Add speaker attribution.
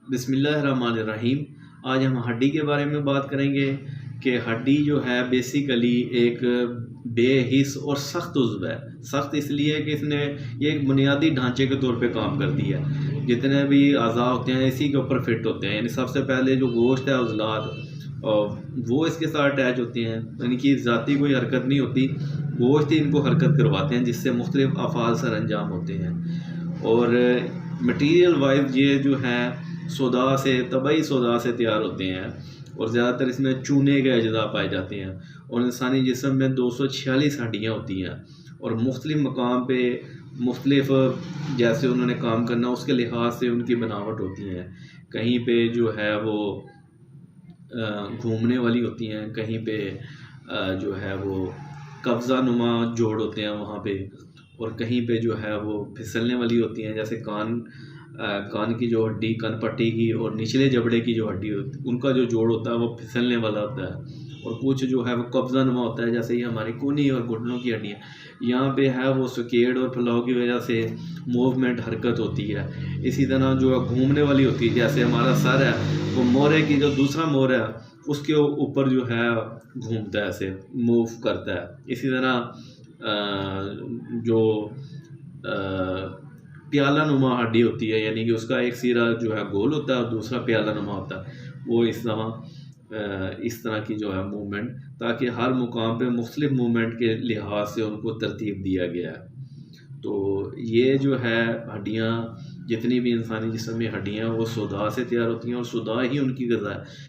Speaker 1: बिस्मिल्लाहिर्रहमानिर्रहीम। आज हम हड्डी के बारे में बात करेंगे कि हड्डी जो है बेसिकली एक बेहिस और सख्त उज़्व है। सख्त इसलिए कि इसने ये एक बुनियादी ढांचे के तौर पे काम करती है। जितने भी अज़ा होते हैं इसी के ऊपर फिट होते हैं। यानी सबसे पहले जो गोश्त है उज़लात वो इसके साथ अटैच होते हैं, यानी कि ज़ाती कोई हरकत नहीं होती, गोश्त ही इनको हरकत करवाते हैं जिससे मुख्तलिफ अफ़ाल सर अंजाम होते हैं। और मटीरियल वाइज ये जो है सोदा से तबई सोदा से तैयार होते हैं और ज़्यादातर इसमें चूने के अज्जा पाए जाते हैं। और इंसानी जिस्म में 246 हड्डियाँ होती हैं और मुख्तलिफ मकाम पे मुख्तलिफ जैसे उन्होंने काम करना उसके लिहाज से उनकी बनावट होती हैं। कहीं पे जो है वो घूमने वाली होती हैं, कहीं पे जो है वो कब्ज़ा नुमा जोड़ होते हैं वहाँ पे, और कहीं पे जो है वो फिसलने वाली होती हैं। जैसे कान की जो हड्डी, कान पट्टी की और निचले जबड़े की जो हड्डी होती है उनका जो जोड़ होता है वो फिसलने वाला होता है। और कुछ जो है वो कब्ज़ा नुमा होता है, जैसे ये हमारी कूहनी और घुटनों की हड्डियाँ, यहाँ पे है वो सुकेड़ और फैलाव की वजह से मूवमेंट हरकत होती है। इसी तरह जो घूमने वाली होती है, जैसे हमारा सर है वो मोरे की जो दूसरा मोर है उसके ऊपर जो है घूमता है, ऐसे मूव करता है। इसी तरह जो प्याला नुमा हड्डी होती है, यानी कि उसका एक सिरा जो है गोल होता है और दूसरा प्याला नुमा होता है, वो इस तरह की जो है मूवमेंट, ताकि हर मुकाम पे मुख्तलिफ मूवमेंट के लिहाज से उनको तरतीब दिया गया है। तो ये जो है हड्डियाँ, जितनी भी इंसानी जिस्म में हड्डियाँ वो सोदा से तैयार होती हैं और सोदा ही उनकी ग़िज़ा है।